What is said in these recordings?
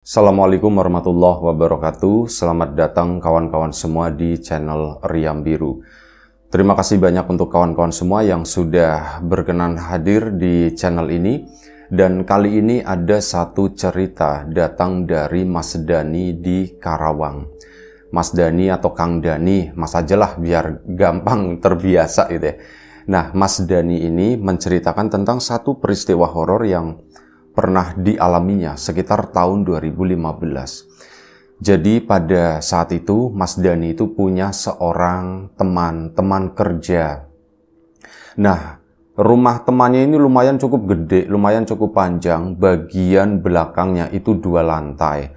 Assalamualaikum warahmatullahi wabarakatuh. Selamat datang kawan-kawan semua di channel Riam Biru. Terima kasih banyak untuk kawan-kawan semua yang sudah berkenan hadir di channel ini. Dan kali ini ada satu cerita datang dari Mas Dani di Karawang. Mas Dani atau Kang Dani, Mas ajalah biar gampang terbiasa gitu ya. Nah, Mas Dani ini menceritakan tentang satu peristiwa horor yang pernah dialaminya sekitar tahun 2015. Jadi pada saat itu Mas Dani itu punya seorang teman kerja. Nah, rumah temannya ini lumayan cukup gede, lumayan cukup panjang. Bagian belakangnya itu 2 lantai.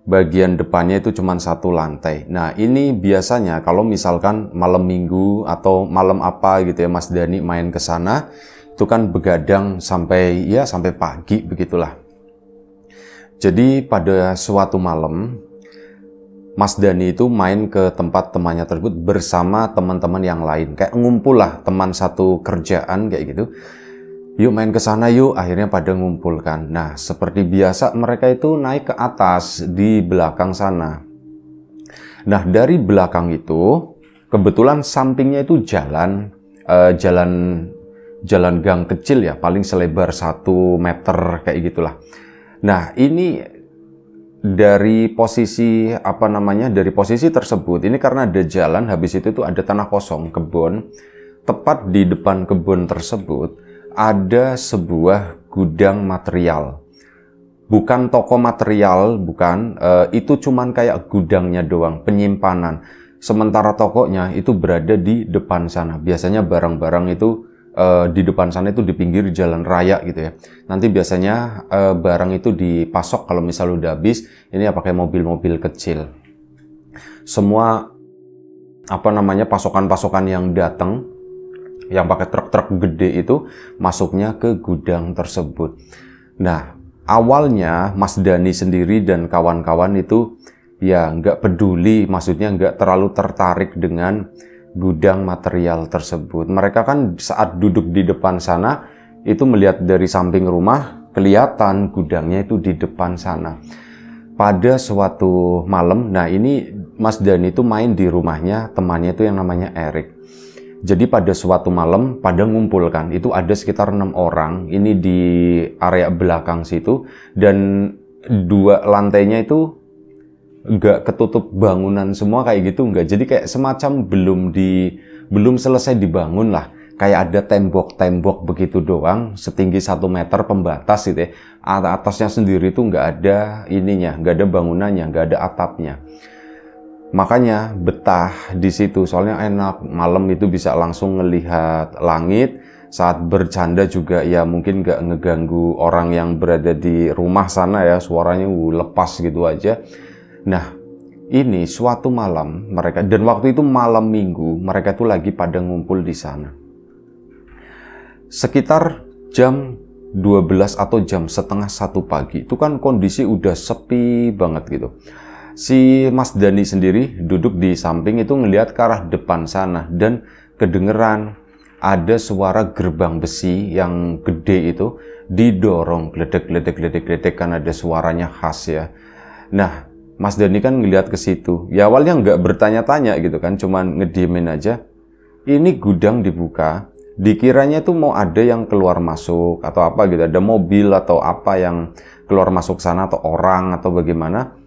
Bagian depannya itu cuma 1 lantai. Nah, ini biasanya kalau misalkan malam minggu atau malam apa gitu ya Mas Dani main ke sana, itu kan begadang sampai pagi begitulah. Jadi pada suatu malam Mas Dani itu main ke tempat temannya tersebut bersama teman-teman yang lain. Kayak ngumpul lah, teman satu kerjaan kayak gitu. Yuk main ke sana yuk, akhirnya pada ngumpulkan. Nah, seperti biasa mereka itu naik ke atas di belakang sana. Nah, dari belakang itu kebetulan sampingnya itu jalan gang kecil ya, paling selebar 1 meter kayak gitulah. Nah, ini dari posisi dari posisi tersebut, ini karena ada jalan, habis itu tuh ada tanah kosong, kebun. Tepat di depan kebun tersebut ada sebuah gudang material. Bukan toko material, bukan, itu cuman kayak gudangnya doang, penyimpanan. Sementara tokonya itu berada di depan sana. Biasanya barang-barang itu di depan sana itu di pinggir jalan raya gitu ya. Nanti biasanya barang itu dipasok kalau misal udah habis, ini ya pakai mobil-mobil kecil. Semua pasokan-pasokan yang datang, yang pakai truk-truk gede itu masuknya ke gudang tersebut. Nah, awalnya Mas Dani sendiri dan kawan-kawan itu ya nggak peduli, maksudnya nggak terlalu tertarik dengan gudang material tersebut. Mereka kan saat duduk di depan sana itu melihat dari samping rumah, kelihatan gudangnya itu di depan sana. Pada suatu malam, nah ini Mas Dani itu main di rumahnya temannya itu yang namanya Erik. Jadi pada suatu malam pada ngumpulkan, itu ada sekitar 6 orang ini di area belakang situ, dan 2 lantainya itu nggak ketutup bangunan semua kayak gitu, nggak. Jadi kayak semacam belum selesai dibangun lah. Kayak ada tembok-tembok begitu doang, setinggi 1 meter pembatas gitu ya. Atasnya sendiri tuh nggak ada ininya, nggak ada bangunannya, nggak ada atapnya. Makanya betah di situ, soalnya enak. Malam itu bisa langsung ngelihat langit. Saat bercanda juga ya mungkin nggak ngeganggu orang yang berada di rumah sana ya, suaranya lepas gitu aja. Nah, ini suatu malam mereka, dan waktu itu malam minggu, mereka tuh lagi pada ngumpul di sana. Sekitar jam 12 atau jam setengah 1 pagi, itu kan kondisi udah sepi banget gitu. Si Mas Dani sendiri duduk di samping itu ngelihat ke arah depan sana, dan kedengeran ada suara gerbang besi yang gede itu didorong, gledek kan ada suaranya khas ya. Nah, Mas Dani kan ngeliat ke situ. Ya awalnya nggak bertanya-tanya gitu kan, cuman ngediemin aja. Ini gudang dibuka, dikiranya tuh mau ada yang keluar masuk atau apa gitu, ada mobil atau apa yang keluar masuk sana atau orang atau bagaimana.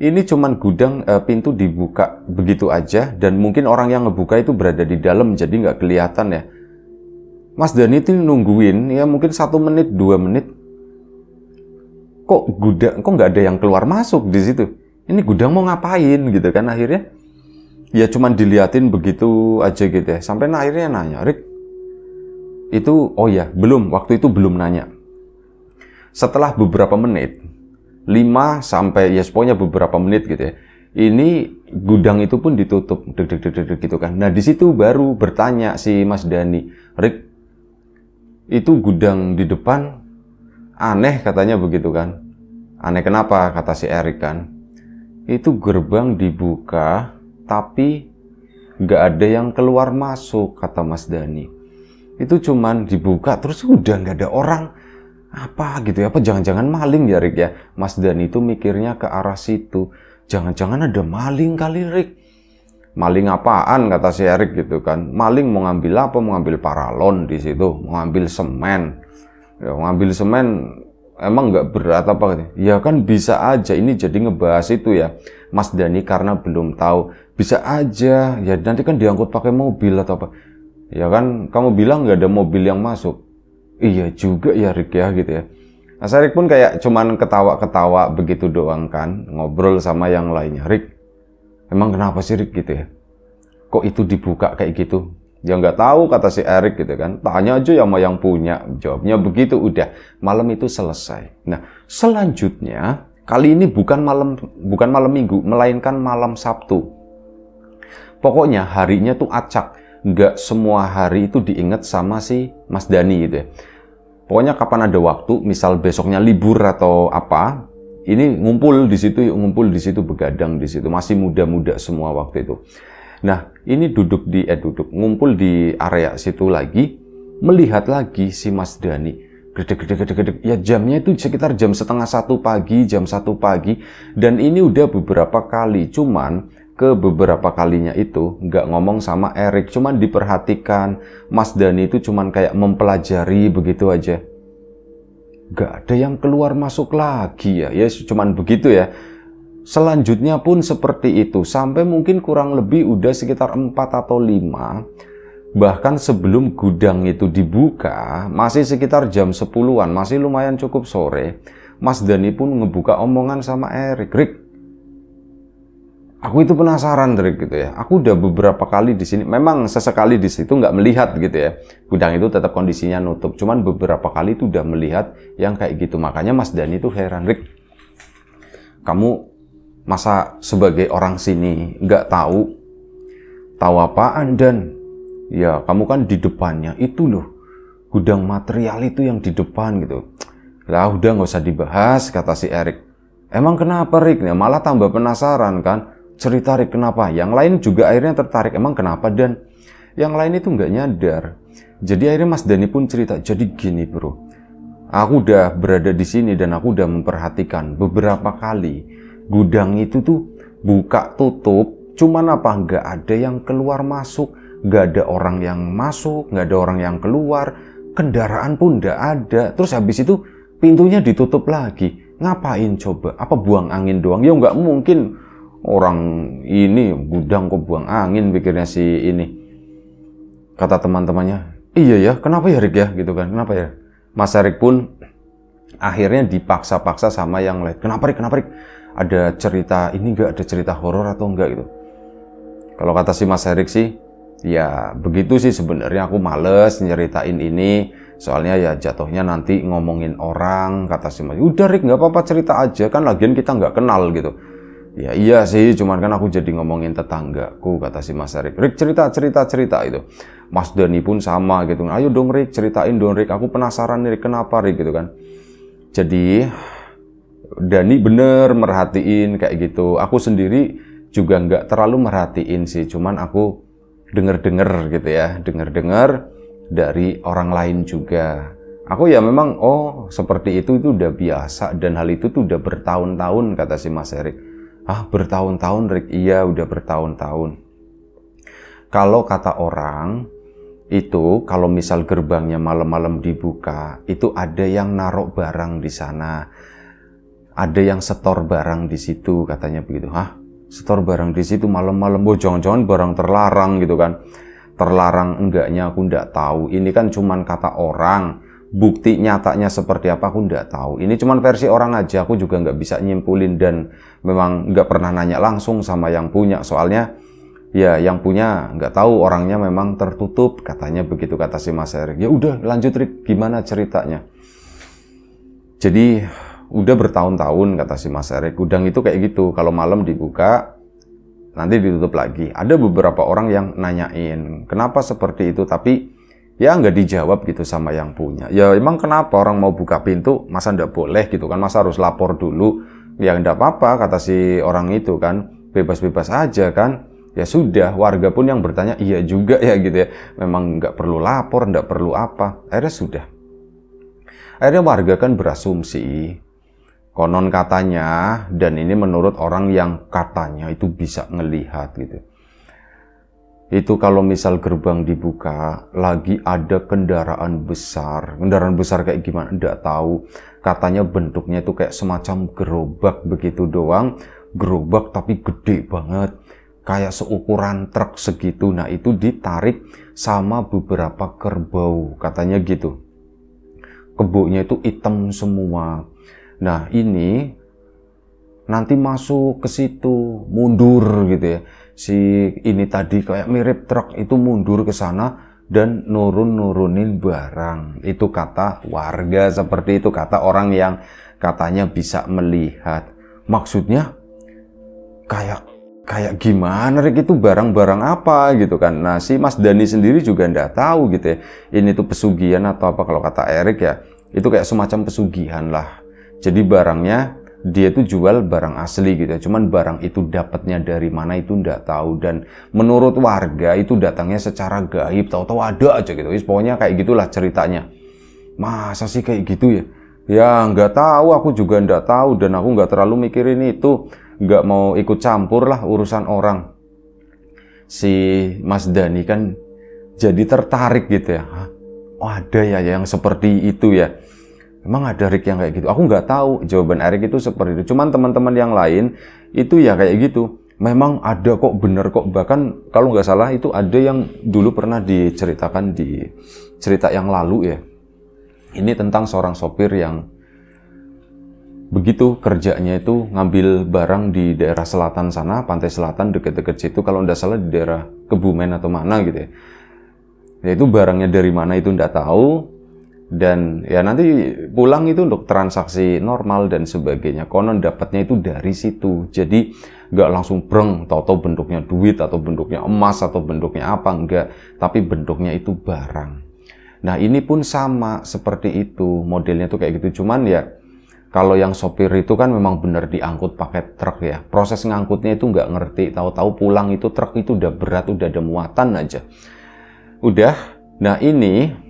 Ini cuman gudang, pintu dibuka begitu aja, dan mungkin orang yang ngebuka itu berada di dalam, jadi nggak kelihatan ya. Mas Dani itu nungguin ya mungkin 1 menit 2 menit. Kok nggak ada yang keluar masuk di situ? Ini gudang mau ngapain gitu kan? Akhirnya ya cuman diliatin begitu aja gitu ya. Sampai akhirnya nanya, Rik, itu waktu itu belum nanya. Setelah beberapa menit, 5 sampai ya pokoknya beberapa menit gitu ya. Ini gudang itu pun ditutup gitu kan. Nah, di situ baru bertanya si Mas Dani, Rik, itu gudang di depan aneh katanya begitu kan. Aneh kenapa? Kata si Erik kan. Itu gerbang dibuka, tapi nggak ada yang keluar masuk, kata Mas Dani. Itu cuman dibuka, terus udah nggak ada orang. Apa gitu ya, apa jangan-jangan maling ya Rick ya. Mas Dani itu mikirnya ke arah situ. Jangan-jangan ada maling kali Rick. Maling apaan kata si Erik gitu kan. Maling mau ngambil apa? Mau ngambil paralon di situ, mau ngambil semen. Ya, ngambil semen emang nggak berat apa gitu. Ya kan bisa aja, ini jadi ngebahas itu ya. Mas Dani karena belum tahu. Bisa aja, ya nanti kan diangkut pakai mobil atau apa. Ya kan kamu bilang nggak ada mobil yang masuk. Iya juga ya Rick ya gitu ya. Mas Erik pun kayak cuman ketawa-ketawa begitu doang kan. Ngobrol sama yang lainnya. Rick, emang kenapa sih Rick gitu ya? Kok itu dibuka kayak gitu? Ya nggak tahu kata si Erik gitu kan. Tanya aja sama yang punya. Jawabnya begitu, udah. Malam itu selesai. Nah, selanjutnya kali ini bukan malam Minggu, melainkan malam Sabtu. Pokoknya harinya tuh acak. Nggak semua hari itu diingat sama si Mas Dani gitu ya. Pokoknya kapan ada waktu, misal besoknya libur atau apa, ini ngumpul di situ begadang di situ. Masih muda-muda semua waktu itu. Nah, ini ngumpul di area situ lagi, melihat lagi si Mas Dani. Gedeg. Ya jamnya itu sekitar jam setengah 1 pagi, jam 1 pagi. Dan ini udah beberapa kali, cuman ke beberapa kalinya itu nggak ngomong sama Erik, cuman diperhatikan. Mas Dani itu cuman kayak mempelajari begitu aja. Nggak ada yang keluar masuk lagi ya cuman begitu ya. Selanjutnya pun seperti itu, sampai mungkin kurang lebih udah sekitar 4 atau 5. Bahkan sebelum gudang itu dibuka, masih sekitar jam 10-an, masih lumayan cukup sore. Mas Dani pun ngebuka omongan sama Erik. Rick, aku itu penasaran Rick gitu ya. Aku udah beberapa kali di sini, memang sesekali di situ nggak melihat gitu ya. Gudang itu tetap kondisinya nutup, cuman beberapa kali itu udah melihat yang kayak gitu. Makanya Mas Dani itu heran, Rick, kamu masa sebagai orang sini nggak tahu apaan? Dan ya kamu kan di depannya itu loh, gudang material itu yang di depan gitu. Lah udah nggak usah dibahas kata si Erik. Emang kenapa Rick? Ya, malah tambah penasaran kan. Cerita Rick kenapa? Yang lain juga akhirnya tertarik. Emang kenapa? Dan yang lain itu nggak nyadar. Jadi akhirnya Mas Dani pun cerita. Jadi gini bro, aku udah berada di sini dan aku udah memperhatikan beberapa kali. Gudang itu tuh buka tutup, cuman apa? Nggak ada yang keluar masuk, nggak ada orang yang masuk, nggak ada orang yang keluar, kendaraan pun nggak ada. Terus habis itu pintunya ditutup lagi. Ngapain coba? Apa buang angin doang? Ya nggak mungkin orang ini gudang kok buang angin, pikirnya si ini. Kata teman-temannya, iya ya, kenapa ya Rick ya? Gitu kan, kenapa ya? Mas Erik pun akhirnya dipaksa-paksa sama yang lain. Kenapa Rick? Ada cerita ini nggak, ada cerita horor atau enggak gitu. Kalau kata si Mas Erik sih, ya begitu sih sebenarnya, aku males nyeritain ini. Soalnya ya jatuhnya nanti ngomongin orang, kata si Mas. Udah Rick, nggak apa-apa cerita aja, kan lagian kita nggak kenal gitu. Ya iya sih, cuman kan aku jadi ngomongin tetanggaku, kata si Mas Erik. Rick cerita itu. Mas Dani pun sama gitu. Ayo dong Rick, ceritain dong Rick, aku penasaran nih Rick, kenapa Rick gitu kan. Jadi Dani bener merhatiin kayak gitu. Aku sendiri juga nggak terlalu merhatiin sih, cuman aku denger gitu ya, denger dari orang lain juga. Aku ya memang seperti itu udah biasa, dan hal itu tuh udah bertahun-tahun, kata si Mas Erik. Ah, bertahun-tahun Rick? Iya udah bertahun-tahun. Kalau kata orang itu, kalau misal gerbangnya malam-malam dibuka, itu ada yang naruh barang di sana. Ada yang setor barang di situ, katanya begitu. Hah? Setor barang di situ malam-malam? Oh, jangan-jangan barang terlarang gitu kan. Terlarang enggaknya aku enggak tahu. Ini kan cuman kata orang. Bukti nyatanya seperti apa aku enggak tahu. Ini cuman versi orang aja, aku juga nggak bisa nyimpulin, dan memang nggak pernah nanya langsung sama yang punya. Soalnya ya yang punya nggak tahu, orangnya memang tertutup, katanya begitu kata si Mas Erik. Ya udah lanjut Rick, gimana ceritanya? Jadi udah bertahun-tahun, kata si Mas Erik, gudang itu kayak gitu. Kalau malam dibuka, nanti ditutup lagi. Ada beberapa orang yang nanyain, kenapa seperti itu? Tapi ya nggak dijawab gitu sama yang punya. Ya emang kenapa orang mau buka pintu, masa nggak boleh gitu kan? Masa harus lapor dulu? Ya nggak apa-apa, kata si orang itu kan. Bebas-bebas aja kan. Ya sudah, warga pun yang bertanya, iya juga ya gitu ya. Memang nggak perlu lapor, nggak perlu apa. Akhirnya sudah. Akhirnya warga kan berasumsi, konon katanya, dan ini menurut orang yang katanya itu bisa ngelihat gitu. Itu kalau misal gerbang dibuka, lagi ada kendaraan besar kayak gimana, enggak tahu. Katanya bentuknya itu kayak semacam gerobak begitu doang, gerobak tapi gede banget. Kayak seukuran truk segitu. Nah itu ditarik sama beberapa kerbau, katanya gitu. Kebaunya itu hitam semua. Nah ini nanti masuk ke situ, mundur gitu ya. Si ini tadi kayak mirip truk itu mundur ke sana dan nurunin barang. Itu kata warga, seperti itu kata orang yang katanya bisa melihat. Maksudnya kayak gimana Rick, itu barang-barang apa gitu kan. Nah si Mas Dani sendiri juga nggak tahu gitu ya, ini tuh pesugihan atau apa. Kalau kata Erik ya itu kayak semacam pesugihan lah. Jadi barangnya dia tuh jual barang asli gitu ya, cuman barang itu dapatnya dari mana itu nggak tahu. Dan menurut warga itu datangnya secara gaib, tahu-tahu ada aja gitu. Pokoknya kayak gitulah ceritanya. Masa sih kayak gitu ya? Ya nggak tahu, aku juga nggak tahu, dan aku nggak terlalu mikirin itu, nggak mau ikut campur lah urusan orang. Si Mas Dani kan jadi tertarik gitu ya. Hah? Oh ada ya yang seperti itu ya. Emang ada Rick yang kayak gitu? Aku nggak tahu. Jawaban Erik itu seperti itu. Cuman teman-teman yang lain itu ya kayak gitu. Memang ada kok, bener kok. Bahkan kalau nggak salah itu ada yang dulu pernah diceritakan di cerita yang lalu ya. Ini tentang seorang sopir yang begitu kerjanya itu ngambil barang di daerah selatan sana, pantai selatan deket-deket situ. Kalau nggak salah di daerah Kebumen atau mana gitu ya. Ya itu barangnya dari mana itu nggak tahu. Dan ya nanti pulang itu untuk transaksi normal dan sebagainya. Konon dapatnya itu dari situ. Jadi nggak langsung breng, tahu-tahu bentuknya duit atau bentuknya emas atau bentuknya apa, enggak. Tapi bentuknya itu barang. Nah ini pun sama seperti itu. Modelnya tuh kayak gitu. Cuman ya kalau yang sopir itu kan memang bener diangkut pakai truk ya. Proses ngangkutnya itu nggak ngerti. Tahu-tahu pulang itu truk itu udah berat, udah ada muatan aja. Udah. Nah ini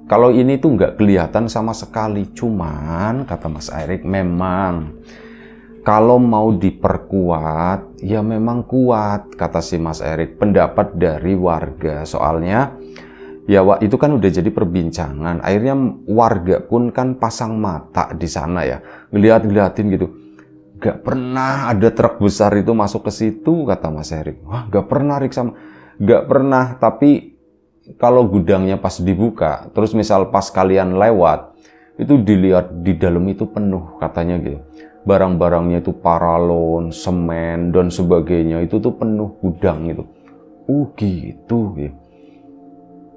kalau ini tuh nggak kelihatan sama sekali, cuman kata Mas Erik memang kalau mau diperkuat, ya memang kuat, kata si Mas Erik. Pendapat dari warga, soalnya ya itu kan udah jadi perbincangan. Akhirnya warga pun kan pasang mata di sana ya, ngeliatin gitu. Gak pernah ada truk besar itu masuk ke situ, kata Mas Erik. Wah, gak pernah Rick, sama gak pernah. Tapi kalau gudangnya pas dibuka, terus misal pas kalian lewat, itu dilihat di dalam itu penuh, katanya gitu. Barang-barangnya itu paralon, semen, dan sebagainya, itu tuh penuh gudang itu. Gitu ya.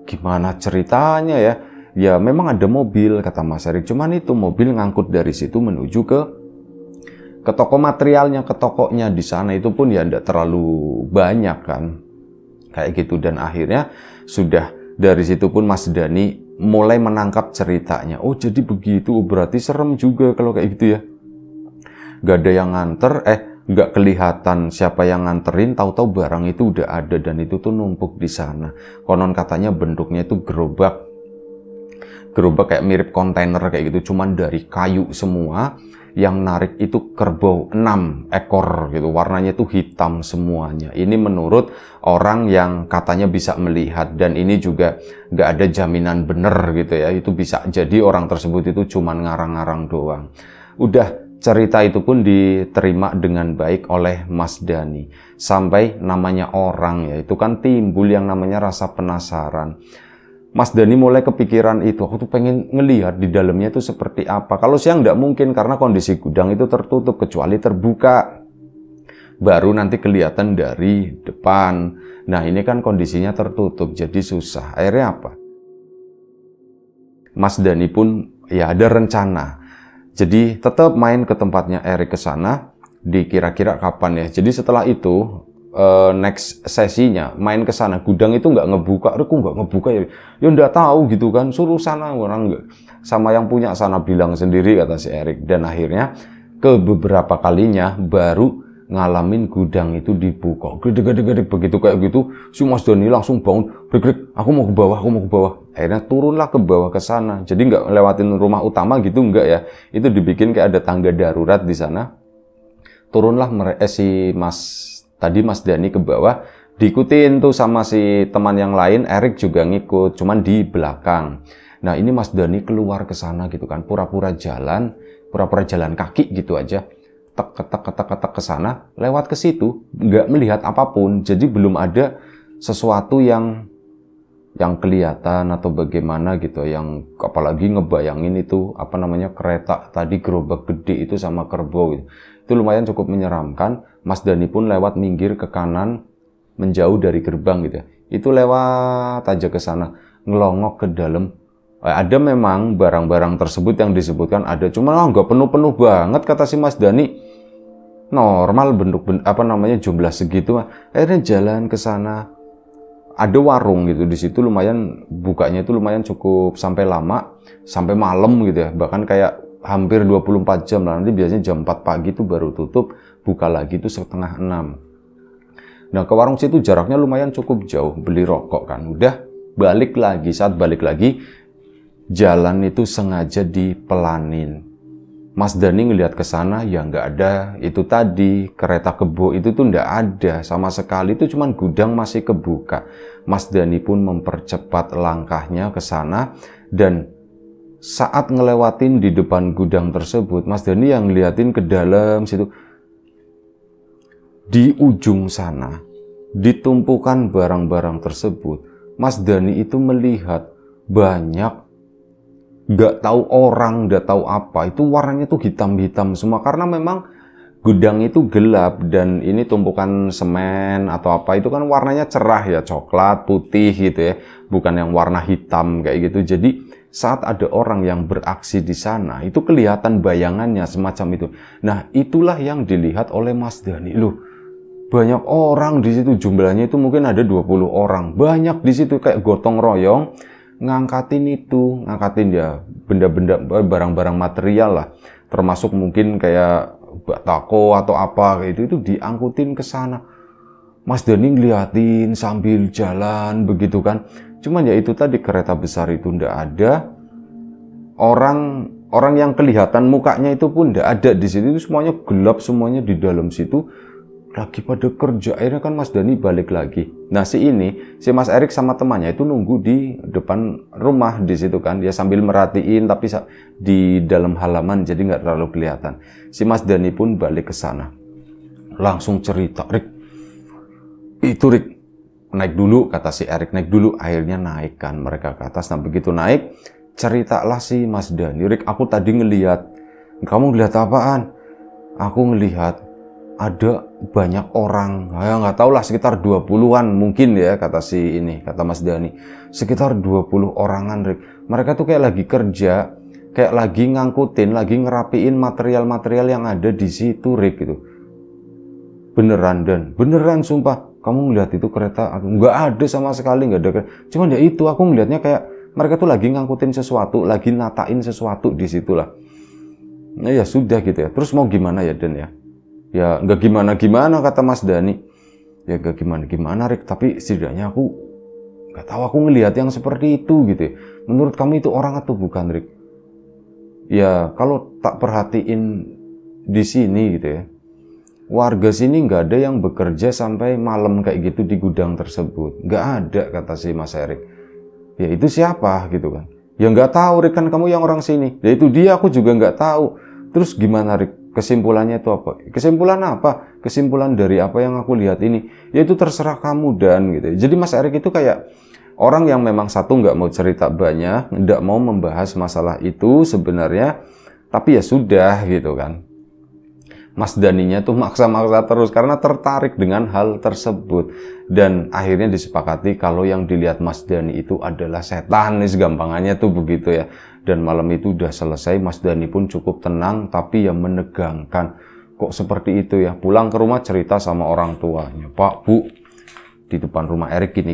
Gimana ceritanya ya? Ya memang ada mobil, kata Mas Erik. Cuman itu mobil ngangkut dari situ menuju ke toko materialnya, ke tokonya di sana. Itu pun ya tidak terlalu banyak kan. Kayak gitu. Dan akhirnya sudah dari situ pun Mas Dani mulai menangkap ceritanya. Oh jadi begitu, berarti serem juga kalau kayak gitu ya. Gak ada yang nganter, gak kelihatan siapa yang nganterin, tahu-tahu barang itu udah ada dan itu tuh numpuk di sana. Konon katanya bentuknya itu gerobak kayak mirip kontainer kayak gitu, cuman dari kayu semua. Yang narik itu kerbau 6 ekor gitu, warnanya itu hitam semuanya. Ini menurut orang yang katanya bisa melihat, dan ini juga nggak ada jaminan bener gitu ya. Itu bisa jadi orang tersebut itu cuman ngarang-ngarang doang. Udah, cerita itu pun diterima dengan baik oleh Mas Dani. Sampai namanya orang ya, itu kan timbul yang namanya rasa penasaran. Mas Dani mulai kepikiran itu, aku tuh pengen ngelihat di dalamnya itu seperti apa. Kalau siang nggak mungkin karena kondisi gudang itu tertutup, kecuali terbuka. Baru nanti kelihatan dari depan. Nah ini kan kondisinya tertutup, jadi susah. Akhirnya apa? Mas Dani pun ya ada rencana. Jadi tetap main ke tempatnya Erik ke sana, di kira-kira kapan ya. Jadi setelah itu, next sesinya main ke sana, gudang itu nggak ngebuka. Aku nggak ngebuka ya nggak tahu gitu kan, suruh sana orang nggak, sama yang punya sana bilang sendiri, kata si Erik. Dan akhirnya ke beberapa kalinya baru ngalamin gudang itu dibuka, gede begitu kayak gitu. Si Mas Dani langsung bangun, Rick, aku mau ke bawah. Akhirnya turunlah ke bawah ke sana. Jadi nggak lewatin rumah utama gitu, nggak ya. Itu dibikin kayak ada tangga darurat di sana. Turunlah si Mas Dani ke bawah. Diikutin tuh sama si teman yang lain, Erik juga ngikut, cuman di belakang. Nah ini Mas Dani keluar ke sana gitu kan, pura-pura jalan kaki gitu aja. Tek ke sana, lewat ke situ, nggak melihat apapun. Jadi belum ada sesuatu yang kelihatan atau bagaimana gitu, yang apalagi ngebayangin itu apa namanya kereta tadi gerobak gede itu sama kerbau gitu. Itu lumayan cukup menyeramkan. Mas Dani pun lewat minggir ke kanan, menjauh dari gerbang gitu ya. Itu lewat aja ke sana, ngelongok ke dalam. Ada memang barang-barang tersebut yang disebutkan ada, cuma nggak penuh-penuh banget kata si Mas Dani. Normal bentuk apa namanya jumlah segitu. Akhirnya jalan ke sana. Ada warung gitu di situ, lumayan bukanya itu lumayan cukup sampai lama, sampai malam gitu ya. Bahkan kayak hampir 24 jam lah. Nanti biasanya jam 4 pagi itu baru tutup, buka lagi itu setengah 6. Nah ke warung situ jaraknya lumayan cukup jauh, beli rokok kan. Udah balik lagi, saat balik lagi jalan itu sengaja dipelanin. Mas Dani ngelihat ke sana ya nggak ada itu tadi, kereta kebo itu tuh nggak ada sama sekali, itu cuman gudang masih kebuka. Mas Dani pun mempercepat langkahnya ke sana dan saat ngelewatin di depan gudang tersebut, Mas Dani yang ngeliatin ke dalam situ. Di ujung sana, ditumpukan barang-barang tersebut, Mas Dani itu melihat banyak, nggak tahu orang, nggak tahu apa, itu warnanya tuh hitam-hitam semua, karena memang gudang itu gelap, dan ini tumpukan semen atau apa, itu kan warnanya cerah ya, coklat, putih gitu ya, bukan yang warna hitam kayak gitu. Jadi saat ada orang yang beraksi di sana, itu kelihatan bayangannya semacam itu. Nah itulah yang dilihat oleh Mas Dani. Loh, banyak orang di situ, jumlahnya itu mungkin ada 20 orang. Banyak di situ kayak gotong royong ngangkatin ya benda-benda, barang-barang material lah. Termasuk mungkin kayak batako atau apa kayak itu diangkutin ke sana. Mas Dani ngeliatin sambil jalan begitu kan. Cuman ya itu tadi, kereta besar itu ndak ada. Orang yang kelihatan mukanya itu pun ndak ada di situ. Itu semuanya gelap, semuanya di dalam situ lagi pada kerja. Akhirnya kan Mas Dani balik lagi. Nah si Mas Erik sama temannya itu nunggu di depan rumah di situ kan. Dia sambil merhatiin tapi di dalam halaman, jadi nggak terlalu kelihatan. Si Mas Dani pun balik ke sana. Langsung cerita, Rik, itu Rik, naik dulu, kata si Erik, naik dulu. Akhirnya naik kan mereka ke atas. Nah begitu naik, ceritalah si Mas Dani, Rik, aku tadi ngelihat. Kamu ngelihat apaan? Aku ngelihat ada banyak orang, ya nggak tahu lah, sekitar 20-an mungkin ya, kata Mas Dani. Sekitar 20 orangan, Rik. Mereka tuh kayak lagi kerja, kayak lagi ngangkutin, lagi ngerapiin material-material yang ada di situ, Rik, gitu. Beneran, Dan, beneran sumpah. Kamu ngeliat itu kereta? Nggak ada sama sekali, nggak ada. Cuman ya itu, aku ngeliatnya kayak mereka tuh lagi ngangkutin sesuatu, lagi natain sesuatu di situ lah. Nah ya sudah gitu ya. Terus mau gimana ya, Dan ya? Ya nggak gimana-gimana, kata Mas Dani. Ya nggak gimana-gimana, Rik, tapi setidaknya aku nggak tahu, aku ngelihat yang seperti itu gitu ya. Menurut kamu itu orang atau bukan, Rik? Ya kalau tak perhatiin di sini gitu ya, warga sini nggak ada yang bekerja sampai malam kayak gitu di gudang tersebut. Nggak ada, kata si Mas Erik. Ya itu siapa gitu kan? Ya nggak tahu, Rik, kan kamu yang orang sini. Ya itu dia, aku juga nggak tahu. Terus gimana, Rik? Kesimpulannya itu apa? Kesimpulan apa? Kesimpulan dari apa yang aku lihat ini? Ya itu terserah kamu, Dan gitu. Jadi Mas Erik itu kayak orang yang memang satu nggak mau cerita banyak, nggak mau membahas masalah itu sebenarnya, tapi ya sudah gitu kan. Mas Daninya tuh maksa-maksa terus karena tertarik dengan hal tersebut. Dan akhirnya disepakati kalau yang dilihat Mas Dani itu adalah setan, nih gampangannya tuh begitu ya. Dan malam itu udah selesai, Mas Dani pun cukup tenang tapi yang menegangkan. Kok seperti itu ya? Pulang ke rumah cerita sama orang tuanya, Pak, Bu, di depan rumah Erik gini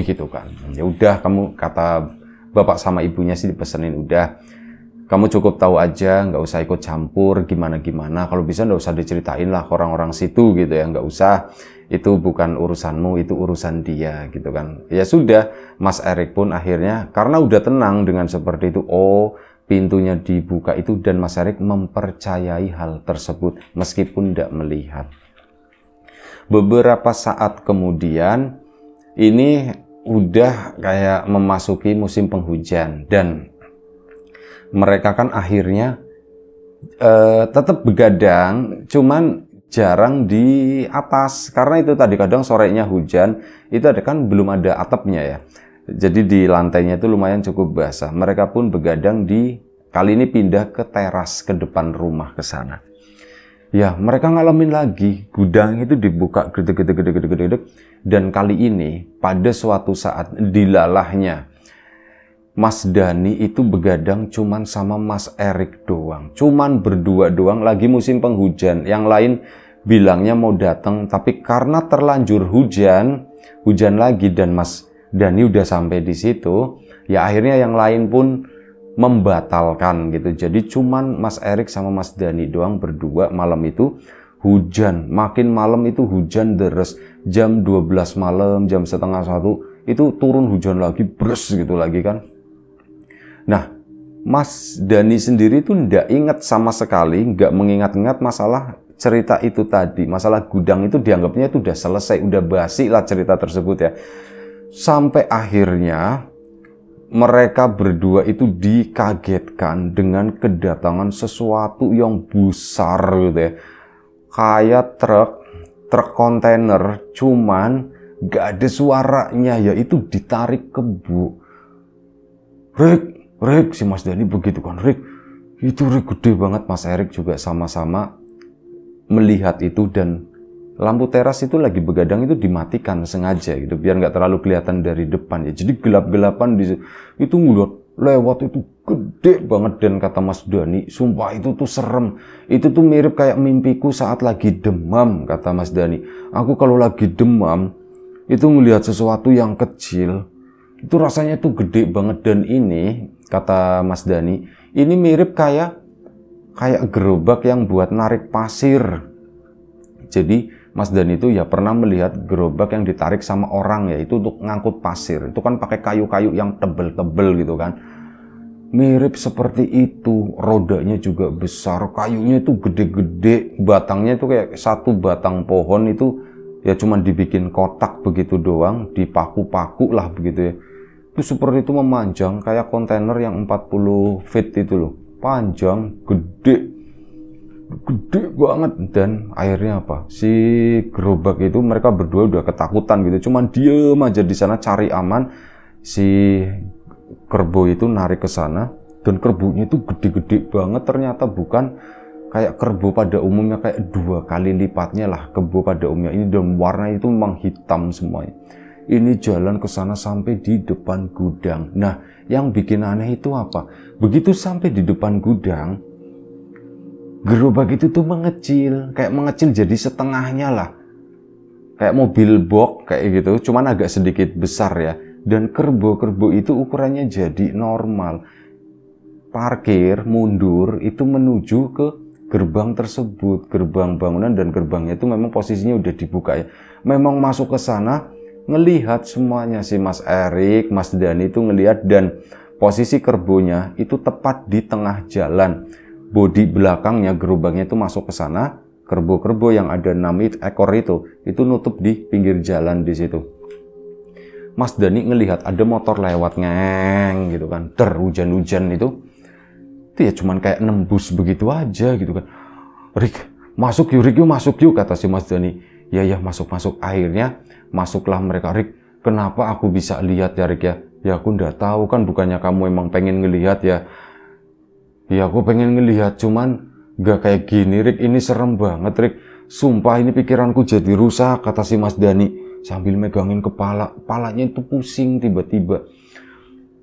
gitu kan. Ya udah, kamu, kata bapak sama ibunya sih dipesenin, udah kamu cukup tahu aja, nggak usah ikut campur gimana-gimana. Kalau bisa nggak usah diceritain lah ke orang-orang situ gitu ya, nggak usah. Itu bukan urusanmu, itu urusan dia gitu kan. Ya sudah, Mas Erik pun akhirnya karena udah tenang dengan seperti itu, oh pintunya dibuka itu, dan Mas Erik mempercayai hal tersebut meskipun tidak melihat. Beberapa saat kemudian, ini udah kayak memasuki musim penghujan, dan mereka kan akhirnya tetap begadang, cuman jarang di atas, karena itu tadi kadang sorenya hujan, itu ada kan belum ada atapnya ya, jadi di lantainya itu lumayan cukup basah. Mereka pun begadang kali ini pindah ke teras ke depan rumah ke sana. Ya, mereka ngalamin lagi, gudang itu dibuka gede-gede, dan kali ini pada suatu saat dilalahnya Mas Dhani itu begadang cuman sama Mas Erik doang. Cuman berdua doang, lagi musim penghujan. Yang lain bilangnya mau datang, tapi karena terlanjur hujan lagi dan Mas Dhani udah sampai di situ, ya akhirnya yang lain pun membatalkan gitu. Jadi cuman Mas Erik sama Mas Dhani doang berdua malam itu. Hujan, makin malam itu hujan deres. Jam 12 malam, jam setengah 1 itu turun hujan lagi, bres gitu lagi kan. Nah, Mas Dhani sendiri itu nggak ingat sama sekali, nggak mengingat-ingat masalah cerita itu tadi. Masalah gudang itu dianggapnya itu udah selesai, udah basi lah cerita tersebut ya. Sampai akhirnya mereka berdua itu dikagetkan dengan kedatangan sesuatu yang besar gitu ya. Kayak truk kontainer, cuman nggak ada suaranya, yaitu ditarik kebo. Rick, si Mas Dhani begitu kan, Rick, itu Rick gede banget. Mas Erik juga sama-sama melihat itu, dan lampu teras itu lagi begadang itu dimatikan sengaja gitu, biar nggak terlalu kelihatan dari depan ya. Jadi gelap-gelapan itu ngeliat lewat itu gede banget, dan kata Mas Dhani, sumpah itu tuh serem. Itu tuh mirip kayak mimpiku saat lagi demam, kata Mas Dhani. Aku kalau lagi demam, itu ngelihat sesuatu yang kecil, itu rasanya tuh gede banget. Dan ini, kata Mas Dhani, ini mirip kayak gerobak yang buat narik pasir. Jadi Mas Dhani itu ya pernah melihat gerobak yang ditarik sama orang ya, itu untuk ngangkut pasir. Itu kan pakai kayu-kayu yang tebel-tebel gitu kan. Mirip seperti itu, rodanya juga besar, kayunya itu gede-gede, batangnya itu kayak satu batang pohon itu ya cuman dibikin kotak begitu doang, dipaku-paku lah begitu ya. Itu seperti itu memanjang kayak kontainer yang 40 feet itu loh, panjang, gede banget. Dan akhirnya apa, si gerobak itu mereka berdua udah ketakutan gitu, cuman diem aja di sana cari aman. Si kerbau itu narik ke sana, dan kerbaunya itu gede-gede banget, ternyata bukan kayak kerbau pada umumnya, kayak 2 kali lipatnya lah kerbau pada umumnya ini, dan warnanya itu memang hitam semuanya. Ini jalan ke sana sampai di depan gudang. Nah, yang bikin aneh itu apa? Begitu sampai di depan gudang, gerobak itu tuh mengecil, kayak mengecil jadi setengahnya lah. Kayak mobil box kayak gitu, cuman agak sedikit besar ya. Dan kerbau-kerbau itu ukurannya jadi normal. Parkir, mundur, itu menuju ke gerbang tersebut, gerbang bangunan, dan gerbangnya itu memang posisinya udah dibuka ya. Memang masuk ke sana, ngelihat semuanya. Si Mas Erik, Mas Dhani itu ngelihat, dan posisi kerbaunya itu tepat di tengah jalan. Bodi belakangnya gerobaknya itu masuk ke sana, kerbau-kerbau yang ada 6 ekor itu nutup di pinggir jalan di situ. Mas Dhani ngelihat ada motor lewat ngeng gitu kan, hujan-hujan itu ya cuman kayak nembus begitu aja gitu kan. Rick, masuk yuk, Rick, yuk masuk yuk, kata si Mas Dhani. Ya masuk. Akhirnya masuklah mereka. Rick, kenapa aku bisa lihat ya Rick ya? Ya aku nggak tahu, kan bukannya kamu emang pengen ngelihat ya? Ya aku pengen ngelihat, cuman nggak kayak gini Rick, ini serem banget Rick. Sumpah ini pikiranku jadi rusak, kata si Mas Dhani sambil megangin kepalanya itu pusing tiba-tiba.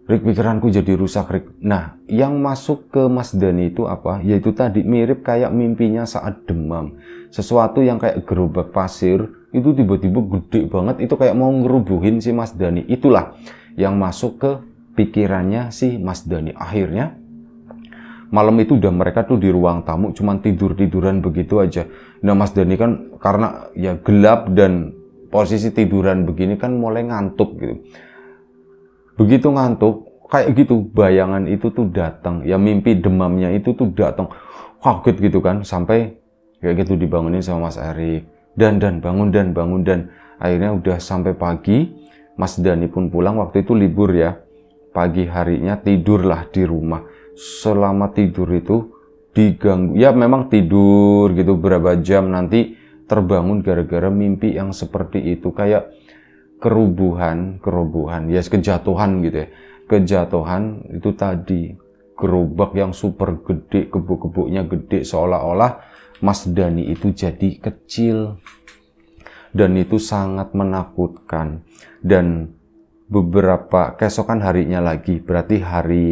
Rick, pikiranku jadi rusak Rick. Nah, yang masuk ke Mas Dhani itu apa? Yaitu tadi mirip kayak mimpinya saat demam. Sesuatu yang kayak gerobak pasir itu tiba-tiba gede banget, itu kayak mau ngerubuhin si Mas Dhani. Itulah yang masuk ke pikirannya si Mas Dhani. Akhirnya malam itu udah mereka tuh di ruang tamu cuman tidur-tiduran begitu aja. Nah Mas Dani kan karena ya gelap dan posisi tiduran begini kan mulai ngantuk gitu. Begitu ngantuk kayak gitu bayangan itu tuh datang, ya mimpi demamnya itu tuh datang. Kaget gitu kan, sampai kayak gitu dibangunin sama Mas Erik. Dan bangun dan akhirnya udah sampai pagi. Mas Dani pun pulang, waktu itu libur ya. Pagi harinya tidurlah di rumah. Selama tidur itu diganggu, ya memang tidur gitu berapa jam, nanti terbangun gara-gara mimpi yang seperti itu, kayak kerubuhan, ya kejatuhan gitu ya. Kejatuhan itu tadi, gerobak yang super gede, gebuk-gebuknya gede, seolah-olah Mas Dani itu jadi kecil. Dan itu sangat menakutkan. Dan beberapa keesokan harinya lagi, berarti hari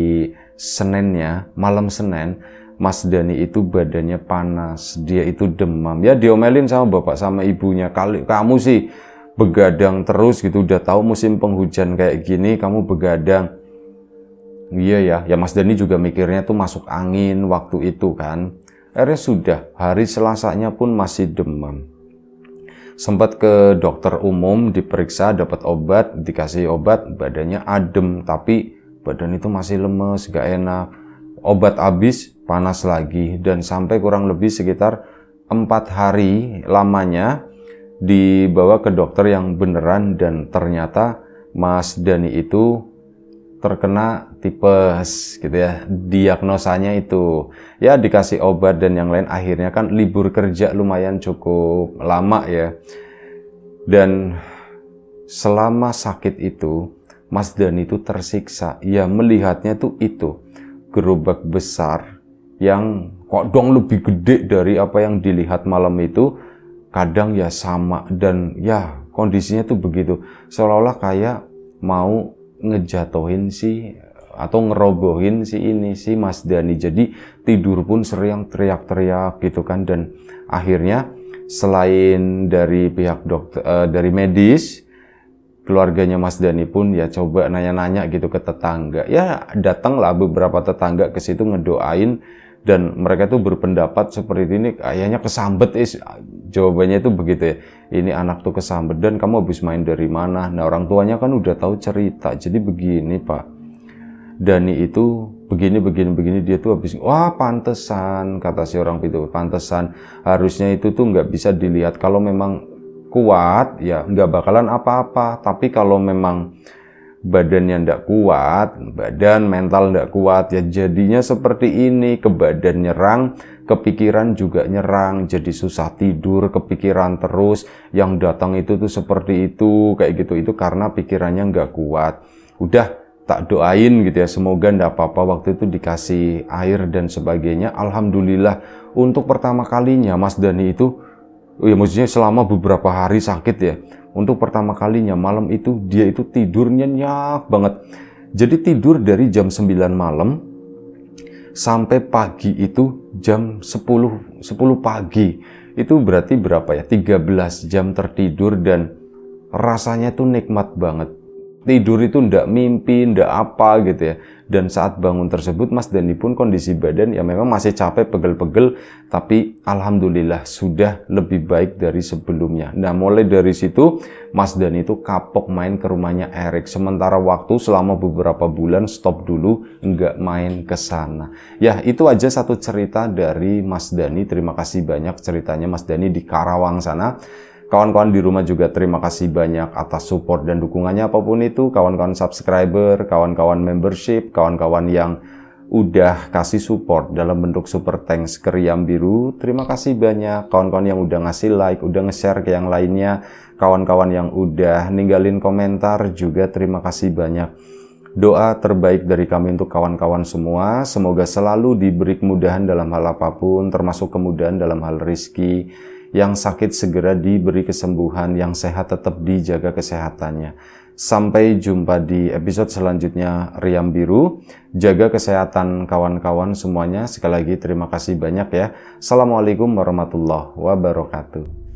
Seninnya, malam Senin, Mas Dani itu badannya panas, dia itu demam. Ya diomelin sama bapak sama ibunya, kamu sih begadang terus gitu, udah tahu musim penghujan kayak gini kamu begadang. Iya ya Mas Dani juga mikirnya tuh masuk angin waktu itu kan. Akhirnya sudah, hari Selasanya pun masih demam. Sempat ke dokter umum, diperiksa, dapat obat, dikasih obat, badannya adem, tapi badan itu masih lemes, gak enak. Obat habis, panas lagi, dan sampai kurang lebih sekitar 4 hari lamanya dibawa ke dokter yang beneran, dan ternyata Mas Dani itu terkena tipes gitu ya, diagnosanya itu. Ya dikasih obat dan yang lain, akhirnya kan libur kerja lumayan cukup lama ya. Dan selama sakit itu Mas Dani itu tersiksa, ya melihatnya tuh itu gerobak besar yang kok dong lebih gede dari apa yang dilihat malam itu, kadang ya sama, dan ya kondisinya tuh begitu, seolah-olah kayak mau ngejatuhin si atau ngerobohin si Mas Dani. Jadi tidur pun sering teriak-teriak gitu kan. Dan akhirnya selain dari pihak dokter, dari medis, keluarganya Mas Dani pun ya coba nanya-nanya gitu ke tetangga. Ya datanglah beberapa tetangga ke situ ngedoain, dan mereka tuh berpendapat seperti ini, kayaknya kesambet. Jawabannya itu begitu ya, ini anak tuh kesambet, dan kamu habis main dari mana? Nah orang tuanya kan udah tahu cerita. Jadi begini Pak Dani itu begini, dia tuh habis, wah pantesan, kata si orang itu, pantesan, harusnya itu tuh nggak bisa dilihat. Kalau memang kuat ya nggak bakalan apa-apa, tapi kalau memang badannya ndak kuat, badan mental ndak kuat, ya jadinya seperti ini, ke badan nyerang, kepikiran juga nyerang, jadi susah tidur, kepikiran terus, yang datang itu tuh seperti itu, kayak gitu, itu karena pikirannya nggak kuat. Udah tak doain gitu ya, semoga ndak apa-apa. Waktu itu dikasih air dan sebagainya. Alhamdulillah, untuk pertama kalinya Mas Dani itu, ya maksudnya selama beberapa hari sakit ya, untuk pertama kalinya malam itu dia itu tidur nyenyak banget. Jadi tidur dari jam 9 malam sampai pagi itu jam 10 pagi. Itu berarti berapa ya? 13 jam tertidur, dan rasanya tuh nikmat banget. Tidur itu ndak mimpi, ndak apa gitu ya. Dan saat bangun tersebut Mas Dani pun kondisi badan ya memang masih capek, pegel-pegel, tapi alhamdulillah sudah lebih baik dari sebelumnya. Nah mulai dari situ Mas Dani itu kapok main ke rumahnya Erik. Sementara waktu selama beberapa bulan stop dulu, nggak main ke sana. Ya itu aja satu cerita dari Mas Dani. Terima kasih banyak ceritanya Mas Dani di Karawang sana. Kawan-kawan di rumah juga terima kasih banyak atas support dan dukungannya apapun itu. Kawan-kawan subscriber, kawan-kawan membership, kawan-kawan yang udah kasih support dalam bentuk super thanks ke Riam Biru. Terima kasih banyak. Kawan-kawan yang udah ngasih like, udah nge-share ke yang lainnya. Kawan-kawan yang udah ninggalin komentar juga terima kasih banyak. Doa terbaik dari kami untuk kawan-kawan semua. Semoga selalu diberi kemudahan dalam hal apapun, termasuk kemudahan dalam hal rezeki. Yang sakit segera diberi kesembuhan, yang sehat tetap dijaga kesehatannya. Sampai jumpa di episode selanjutnya Riam Biru. Jaga kesehatan kawan-kawan semuanya. Sekali lagi terima kasih banyak ya. Assalamualaikum warahmatullahi wabarakatuh.